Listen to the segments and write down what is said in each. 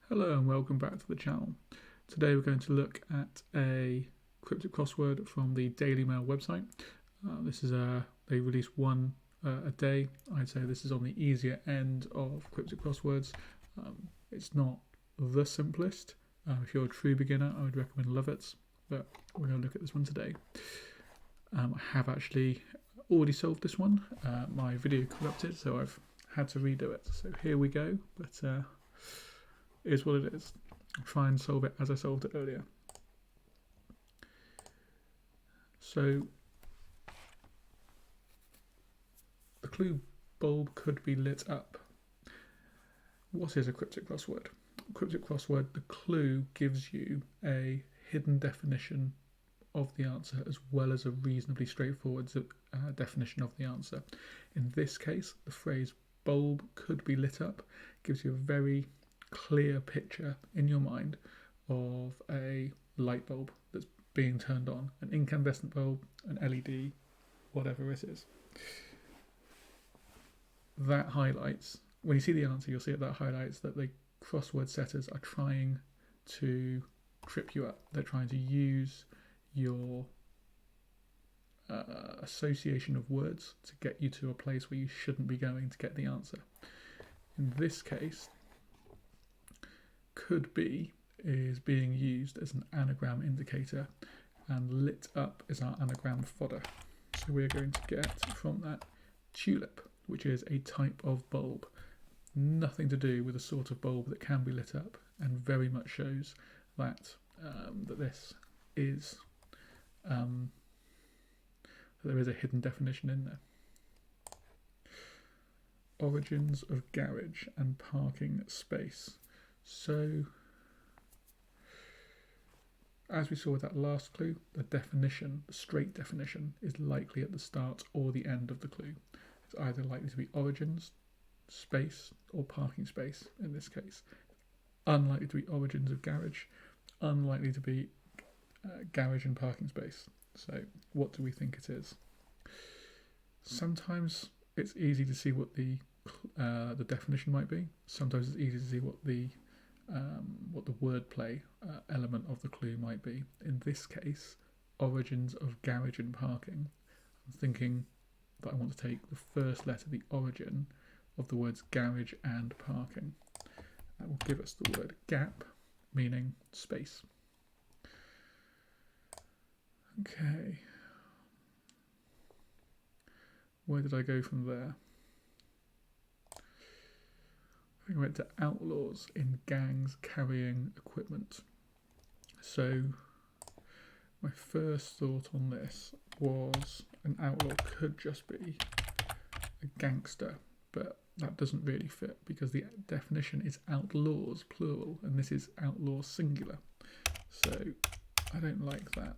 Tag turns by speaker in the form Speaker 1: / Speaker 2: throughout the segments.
Speaker 1: Hello and welcome back to the channel. Today we're going to look at a cryptic crossword from the Daily Mail website. They release one a day. I'd say this is on the easier end of cryptic crosswords. It's not the simplest. If you're a true beginner, I would recommend Love It, but we're going to look at this one today. I have actually already solved this one. My video corrupted, so I've had to redo it. So here we go, but it is what it is. I'll try and solve it as I solved it earlier. So the clue bulb could be lit up. What is a cryptic crossword? Cryptic crossword, the clue gives you a hidden definition of the answer as well as a reasonably straightforward definition of the answer. In this case, the phrase bulb could be lit up gives you a very clear picture in your mind of a light bulb that's being turned on, an incandescent bulb, an LED, whatever it is. That highlights, when you see the answer, you'll see that highlights that the crossword setters are trying to trip you up. They're trying to use your association of words to get you to a place where you shouldn't be going to get the answer. In this case, could be is being used as an anagram indicator, and lit up is our anagram fodder. So we're going to get from that tulip, which is a type of bulb. Nothing to do with the sort of bulb that can be lit up, and very much shows that that this is that there is a hidden definition in there. Origins of garage and parking space. So, as we saw with that last clue, the definition, the straight definition, is likely at the start or the end of the clue. It's either likely to be origins, space, or parking space in this case. Unlikely to be origins of garage, unlikely to be garage and parking space. So, what do we think it is? Sometimes it's easy to see what the definition might be. Sometimes it's easy to see what the wordplay element of the clue might be. In this case, origins of garage and parking. I'm thinking that I want to take the first letter, the origin of the words garage and parking. That will give us the word gap, meaning space. Okay. Where did I go from there? I think I went to outlaws in gangs carrying equipment. So my first thought on this was an outlaw could just be a gangster, but that doesn't really fit because the definition is outlaws plural and this is outlaws singular. So I don't like that.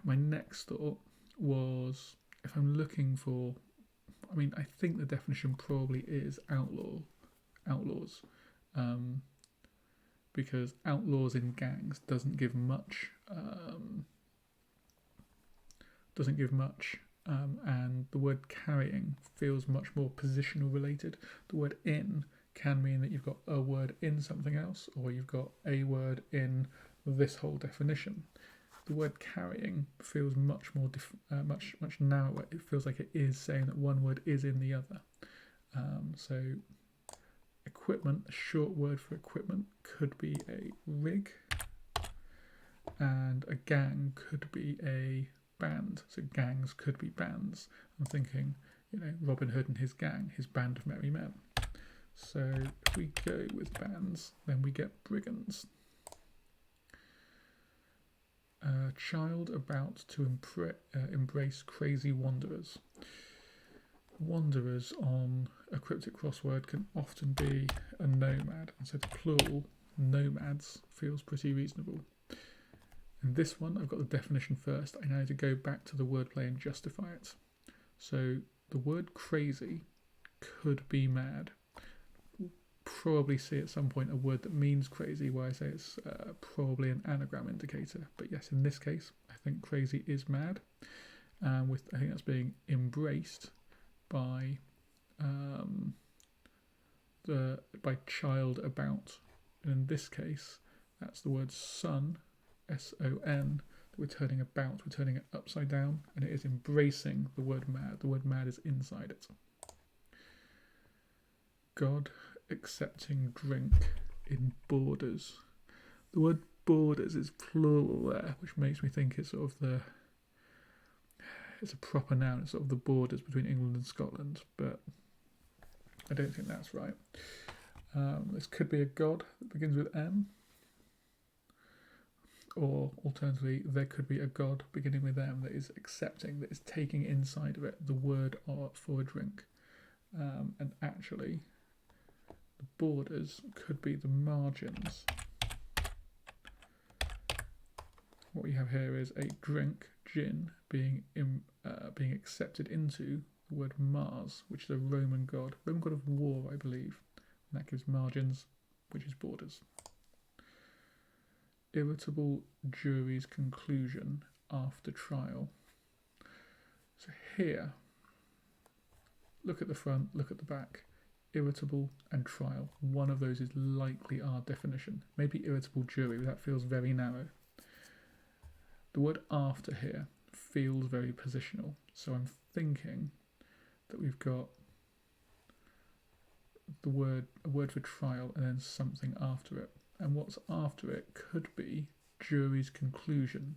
Speaker 1: My next thought was, if I'm looking for, I think the definition probably is outlaws, because outlaws in gangs doesn't give much, and the word carrying feels much more positional related. The word in can mean that you've got a word in something else, or you've got a word in this whole definition. The word carrying feels much more much narrower. It feels like it is saying that one word is in the other. So equipment, a short word for equipment, could be a rig, and a gang could be a band. So gangs could be bands. I'm thinking, Robin Hood and his gang, his band of merry men. So if we go with bands, then we get brigands. Child about to embrace crazy wanderers. Wanderers on a cryptic crossword can often be a nomad, and so the plural nomads feels pretty reasonable. In this one, I've got the definition first. I now need to go back to the wordplay and justify it. So the word crazy could be mad. Probably see at some point a word that means crazy where I say it's probably an anagram indicator, but yes, in this case I think crazy is mad, and I think that's being embraced by by child about. And in this case, that's the word son, S-O-N, that we're turning about, we're turning it upside down, and it is embracing the word mad. The word mad is inside it. God accepting drink in borders. The word borders is plural there, which makes me think it's sort of it's a proper noun, it's sort of the borders between England and Scotland, but I don't think that's right. This could be a god that begins with M, or alternatively, there could be a god beginning with M that is accepting, that is taking inside of it the word for a drink. And actually, the borders could be the margins. What we have here is a drink, gin, being accepted into the word Mars, which is a Roman god of war, I believe. And that gives margins, which is borders. Irritable jury's conclusion after trial. So here, look at the front, look at the back. Irritable and trial. One of those is likely our definition. Maybe irritable jury, but that feels very narrow. The word after here feels very positional. So I'm thinking that we've got a word for trial and then something after it. And what's after it could be jury's conclusion,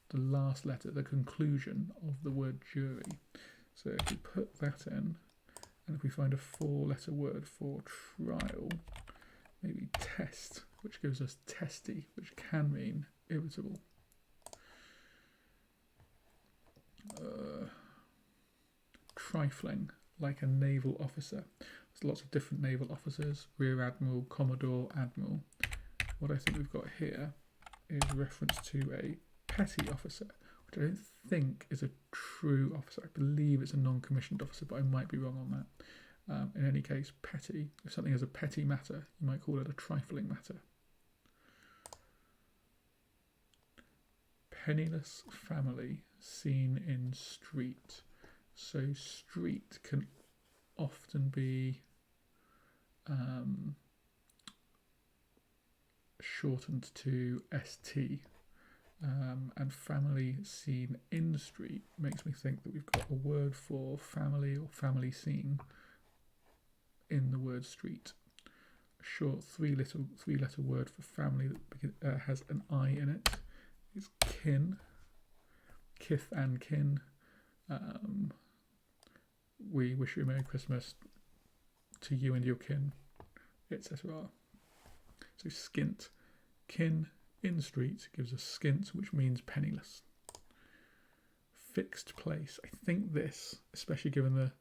Speaker 1: the last letter, the conclusion of the word jury. So if we put that in, and if we find a 4-letter word for trial, maybe test, which gives us testy, which can mean irritable. Trifling, like a naval officer. There's lots of different naval officers, Rear Admiral, Commodore, Admiral. What I think we've got here is reference to a petty officer, which I don't think is a true officer. I believe it's a non-commissioned officer, but I might be wrong on that. In any case, petty, if something is a petty matter, you might call it a trifling matter. Penniless family seen in street. So street can often be shortened to ST, and family seen in street makes me think that we've got a word for family or family seen in the word street. A short three-letter word for family that has an I in it is kin, kith and kin. We wish you a Merry Christmas to you and your kin, etc. So skint, kin in street gives us skint, which means penniless. Fixed place. I think this, especially given the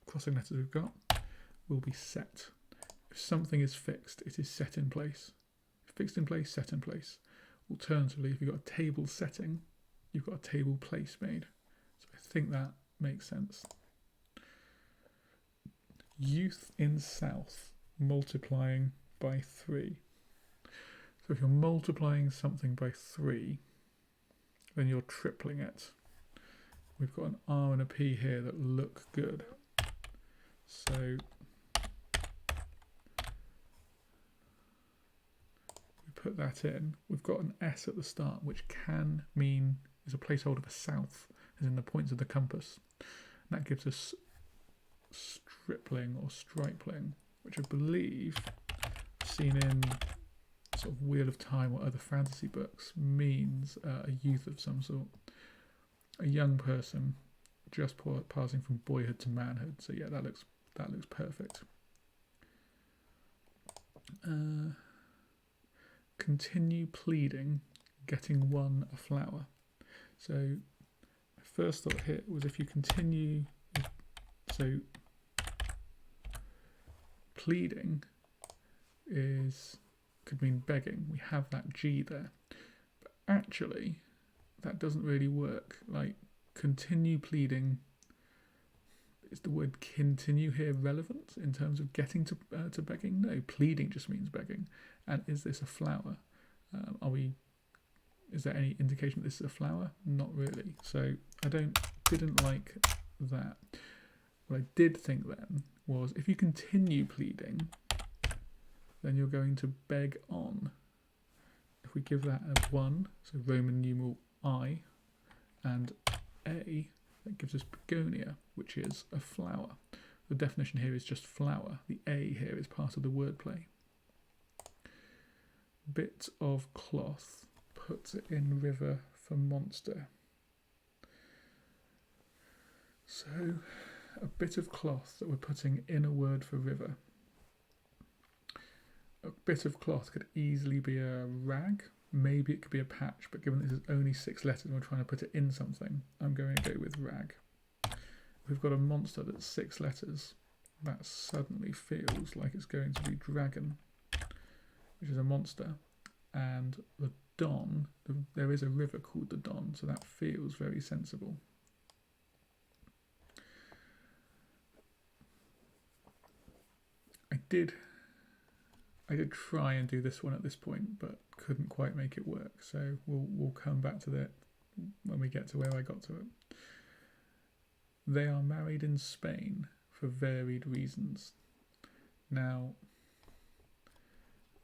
Speaker 1: crossing letters we've got, will be set. If something is fixed, it is set in place. Fixed in place, set in place. Alternatively, if you've got a table setting, you've got a table place made. So I think that makes sense. Youth in south, multiplying by 3. So if you're multiplying something by 3, then you're tripling it. We've got an R and a P here that look good. So we put that in. We've got an S at the start, which can mean is a placeholder for south, as in the points of the compass. And that gives us stripling or stripling, which I believe I've seen in sort of Wheel of Time or other fantasy books, means a youth of some sort, a young person just passing from boyhood to manhood. So yeah, that looks perfect. Continue pleading, getting one a flower. So my first thought here was if you continue, so pleading could mean begging. We have that G there, but actually that doesn't really work. Like, continue pleading, is the word continue here relevant in terms of getting to begging? No, pleading just means begging. And is this a flower? Is there any indication that this is a flower? Not really. So I didn't like that. What I did think then was if you continue pleading, then you're going to beg on. If we give that a 1, so Roman numeral I, and A, that gives us begonia, which is a flower. The definition here is just flower. The A here is part of the wordplay. Bit of cloth, put in river for monster. So a bit of cloth that we're putting in a word for river. A bit of cloth could easily be a rag. Maybe it could be a patch, but given this is only 6 letters and we're trying to put it in something, I'm going to go with rag. We've got a monster that's 6 letters. That suddenly feels like it's going to be dragon, which is a monster. And the Don, there is a river called the Don, so that feels very sensible. I did try and do this one at this point, but couldn't quite make it work. So we'll come back to that when we get to where I got to it. They are married in Spain for varied reasons. Now,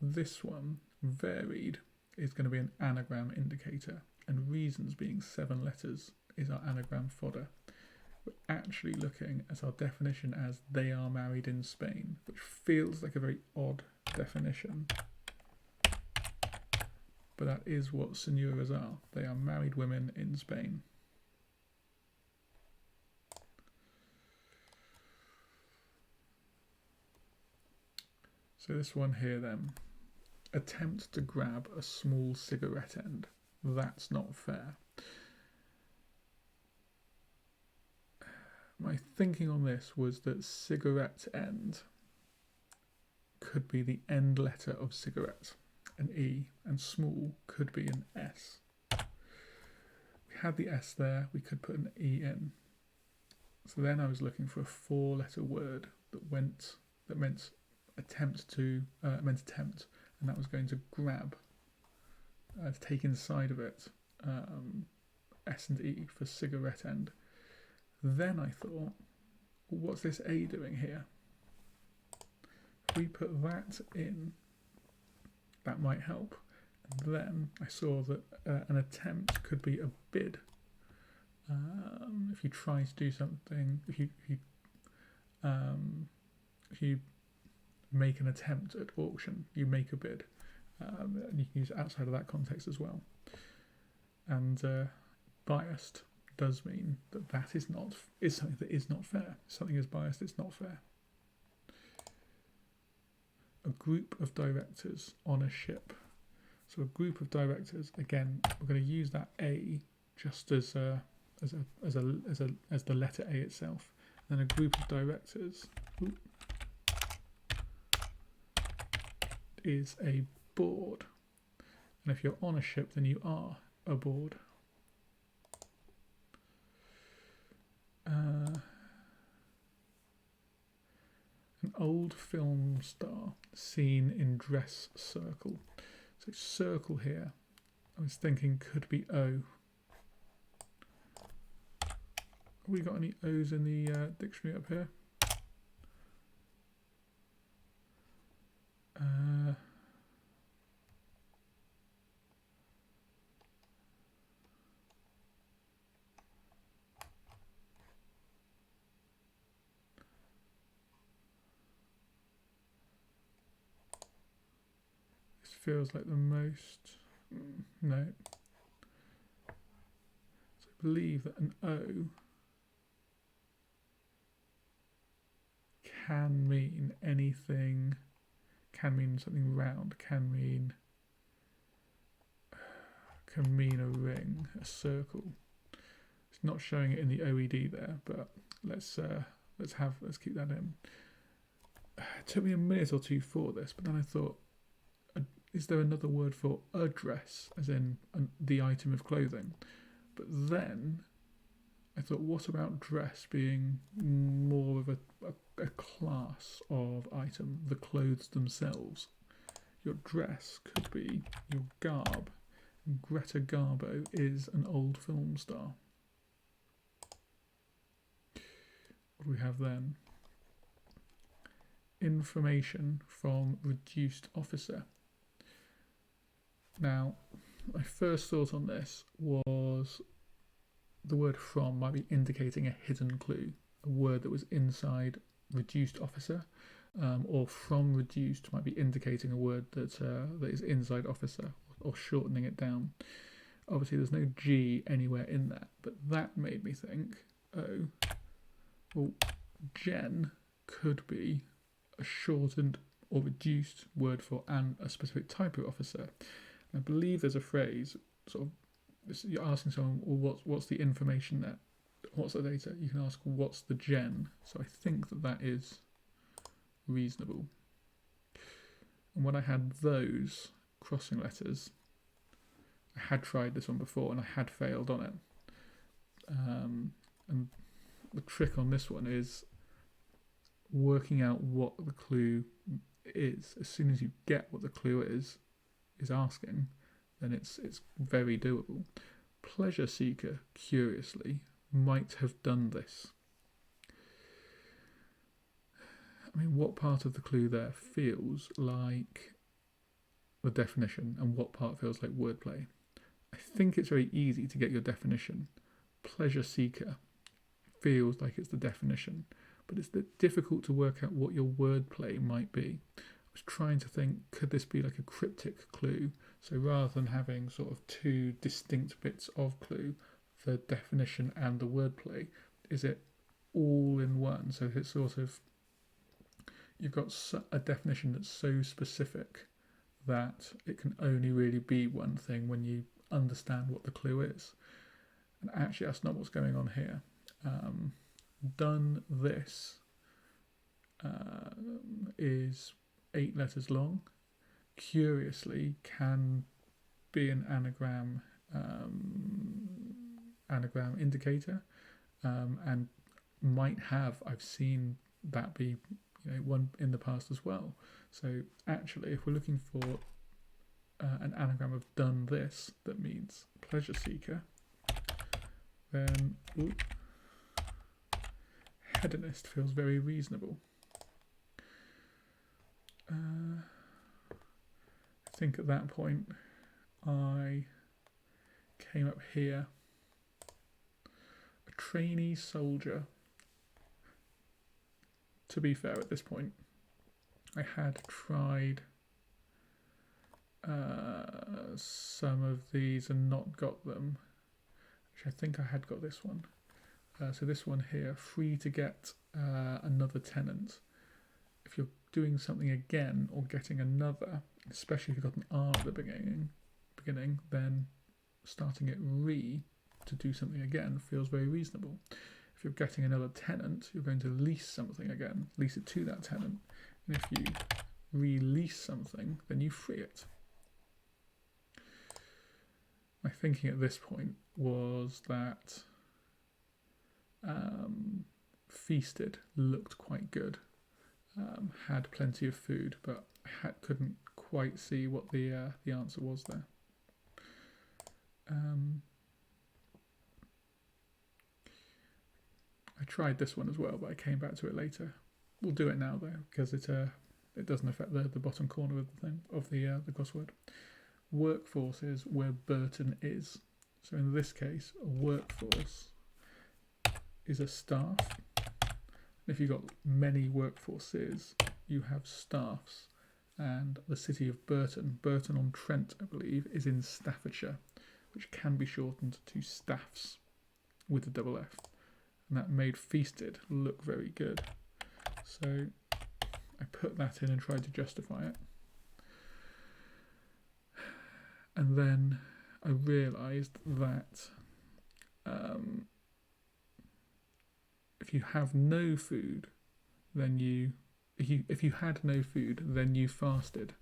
Speaker 1: this one, varied, is going to be an anagram indicator, and reasons being 7 letters is our anagram fodder. We're actually looking at our definition as they are married in Spain, which feels like a very odd definition. But that is what señoras are. They are married women in Spain. So this one here then, attempt to grab a small cigarette end. That's not fair. My thinking on this was that cigarette end could be the end letter of cigarette, an E, and small could be an S. We had the S there, we could put an E in. So then I was looking for a 4-letter word that meant attempt, and that was going to grab, to take inside of it, S and E for cigarette end. Then I thought, what's this A doing here? If we put that in, that might help. And then I saw that an attempt could be a bid. If you try to do something, if you make an attempt at auction, you make a bid. And you can use it outside of that context as well. And biased does mean that is something that is not fair. If something is biased, it's not fair. A group of directors on a ship. So a group of directors, again, we're going to use that A just as the letter A itself. And then a group of directors is a board. And if you're on a ship, then you are aboard. An old film star seen in dress circle. So circle here, I was thinking could be O. Have we got any O's in the dictionary up here? Feels like the most, no. So I believe that an O can mean anything, can mean something round, can mean a ring, a circle. It's not showing it in the OED there, but let's keep that in. It took me a minute or two for this, but then I thought, is there another word for a dress, as in the item of clothing? But then I thought, what about dress being more of a class of item, the clothes themselves? Your dress could be your garb. Greta Garbo is an old film star. What do we have then? information from reduced officer. Now, my first thought on this was the word from might be indicating a hidden clue, a word that was inside reduced officer, or from reduced might be indicating a word that is inside officer, or shortening it down. Obviously there's no G anywhere in that, but that made me think, oh, well, gen could be a shortened or reduced word for a specific type of officer. I believe there's a phrase, sort of, you're asking someone, well, what's the information there? What's the data? You can ask, what's the gen? So I think that is reasonable. And when I had those crossing letters, I had tried this one before and I had failed on it. And the trick on this one is working out what the clue is. As soon as you get what the clue is asking, then it's very doable. Pleasure seeker, curiously, might have done this. I mean, what part of the clue there feels like the definition and what part feels like wordplay? I think it's very easy to get your definition. Pleasure seeker feels like it's the definition, but it's difficult to work out what your wordplay might be. I was trying to think, could this be like a cryptic clue? So rather than having sort of two distinct bits of clue, the definition and the wordplay, is it all in one? So it's sort of, you've got a definition that's so specific that it can only really be one thing when you understand what the clue is. And actually that's not what's going on here. Done this is 8 letters long. Curiously can be an anagram indicator, and might have, I've seen that be one in the past as well. So actually if we're looking for an anagram of done this that means pleasure seeker, then hedonist feels very reasonable. I think at that point I came up here. A trainee soldier. To be fair, at this point I had tried some of these and not got them. Actually, I think I had got this one. So this one here, free to get another tenant. If you're doing something again or getting another, especially if you've got an R at the beginning, then starting it to do something again feels very reasonable. If you're getting another tenant, you're going to lease something again, lease it to that tenant. And if you release something, then you free it. My thinking at this point was that feasted looked quite good, had plenty of food, but I couldn't quite see what the answer was there. I tried this one as well, but I came back to it later. We'll do it now though, because it doesn't affect the bottom corner of the thing of the crossword. Workforce is where Burton is. So in this case, a workforce is a staff. If you've got many workforces, you have staffs. And the city of Burton-on-Trent, I believe, is in Staffordshire, which can be shortened to staffs with a double F. And that made feasted look very good. So I put that in and tried to justify it. And then I realised that if you have no food, then if you had no food, then you fasted.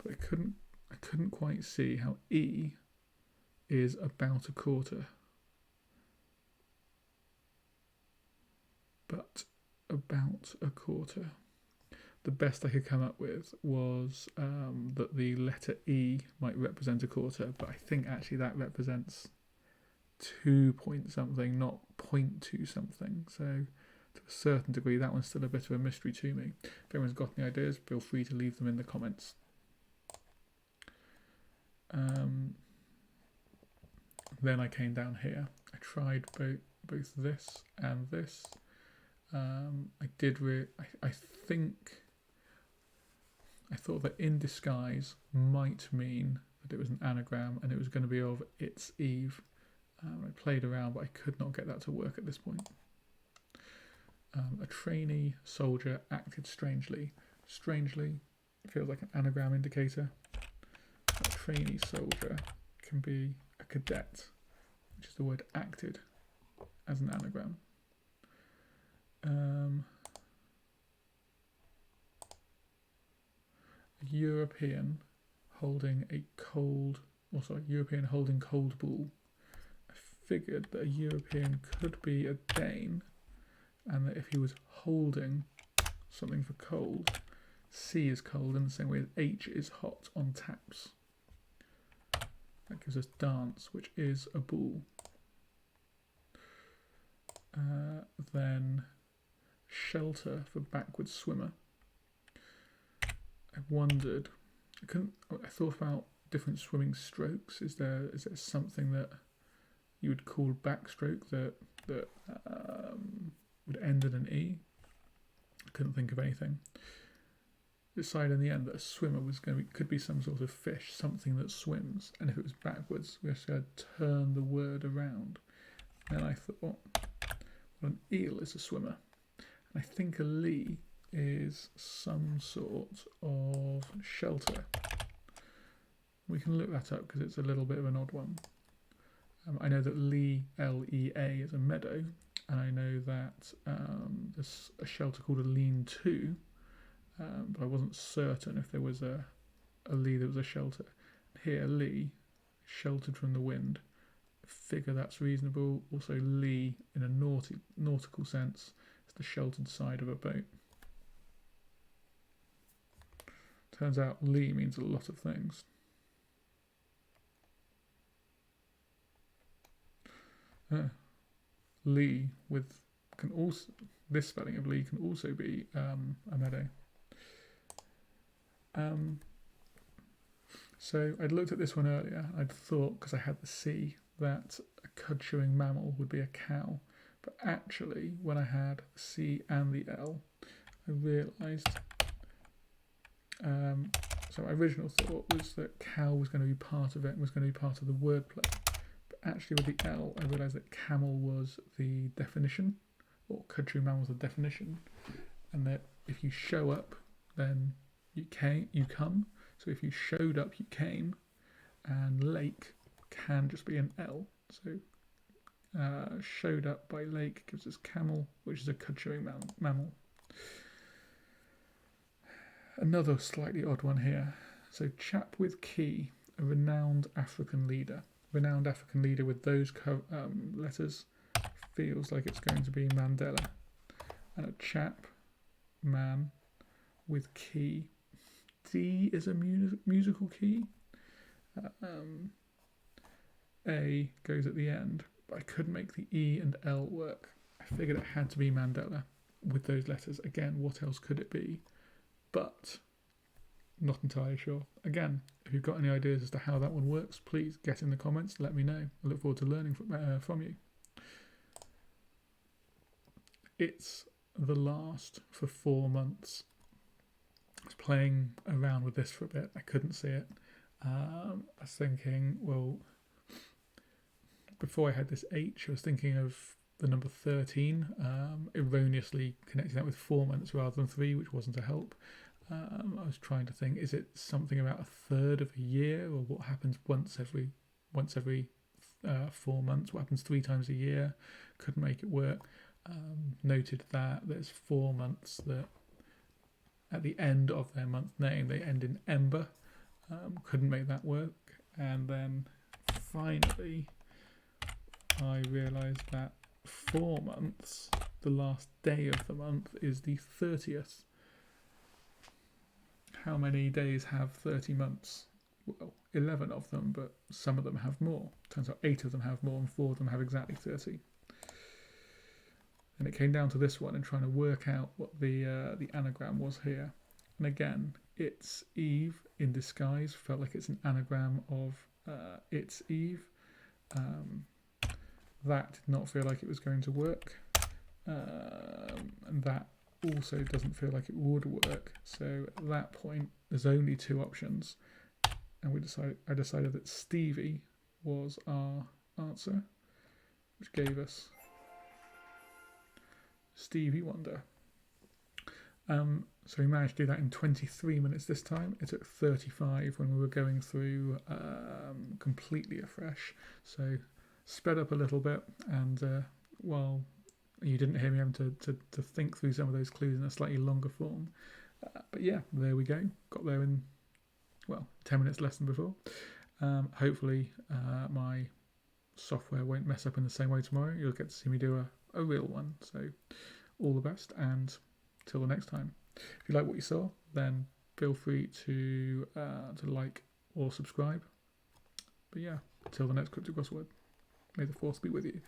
Speaker 1: But I couldn't quite see how E is about a quarter. But about a quarter. The best I could come up with was that the letter E might represent a quarter, but I think actually that represents 2 point something, not 0.2 something. So to a certain degree, that one's still a bit of a mystery to me. If anyone's got any ideas, feel free to leave them in the comments. Then I came down here. I tried both this and this. I thought that in disguise might mean that it was an anagram and it was going to be of It's Eve. I played around, but I could not get that to work at this point. A trainee soldier acted strangely. Strangely feels like an anagram indicator. A trainee soldier can be a cadet, which is the word acted as an anagram. A European holding a cold, European holding cold ball. I figured that a European could be a Dane, and that if he was holding something for cold, C is cold in the same way as H is hot on taps. That gives us dance, which is a ball. Then shelter for backward swimmer. I wondered, I thought about different swimming strokes. Is there something that you would call backstroke that would end in an E? I couldn't think of anything. Decided in the end that a swimmer could be some sort of fish, something that swims, and if it was backwards, we just had to turn the word around. And I thought, well, an eel is a swimmer, and I think a lee is some sort of shelter. We can look that up because it's a little bit of an odd one. I know that lee, L-E-A, is a meadow, and I know that there's a shelter called a lean-to. But I wasn't certain if there was a lee that was a shelter. Here, lee, sheltered from the wind. I figure that's reasonable. Also, lee, in a nautical sense, is the sheltered side of a boat. Turns out lee means a lot of things. Lee this spelling of lee can also be a meadow. So I'd looked at this one earlier. I'd thought, because I had the C, that a cud-chewing mammal would be a cow. But actually, when I had the C and the L, I realised. So my original thought was that cow was going to be part of it and was going to be part of the wordplay. But actually, with the L, I realised that camel was the definition, or cud-chewing mammal was the definition, and that if you show up, then you come. So if you showed up, you came, and lake can just be an L. So showed up by lake gives us camel, which is a cud-chewing mammal. Another slightly odd one here. So chap with key, a renowned African leader. Renowned African leader with those letters feels like it's going to be Mandela. And a chap, man, with key. D is a musical key. A goes at the end, but I couldn't make the E and L work. I figured it had to be Mandela with those letters. Again, what else could it be? But not entirely sure. Again, if you've got any ideas as to how that one works, please get in the comments, let me know. I look forward to learning from you. It's the last for 4 months. I was playing around with this for a bit. I couldn't see it. I was thinking, well, before I had this H, I was thinking of the number 13, erroneously connecting that with 4 months rather than 3, which wasn't a help. I was trying to think, is it something about a third of a year, or what happens once every 4 months? What happens 3 times a year? Couldn't make it work. Noted that there's 4 months that at the end of their month name they end in ember. Couldn't make that work. And then finally I realised that 4 months, the last day of the month is the 30th. How many days have 30 months? Well, 11 of them, but some of them have more. Turns out 8 of them have more and 4 of them have exactly 30. And it came down to this one and trying to work out what the anagram was here. And again, it's Eve in disguise. Felt like it's an anagram of it's Eve. That did not feel like it was going to work. And that also doesn't feel like it would work. So at that point, there's only two options. And I decided that Stevie was our answer, which gave us Stevie Wonder. So we managed to do that in 23 minutes this time. It took 35 when we were going through completely afresh. So sped up a little bit, and while you didn't hear me having to think through some of those clues in a slightly longer form. But yeah, there we go. Got there in, well, 10 minutes less than before. Hopefully my software won't mess up in the same way tomorrow. You'll get to see me do a real one. So all the best, and till the next time. If you like what you saw, then feel free to like or subscribe. But yeah, till the next Cryptic Crossword, may the force be with you.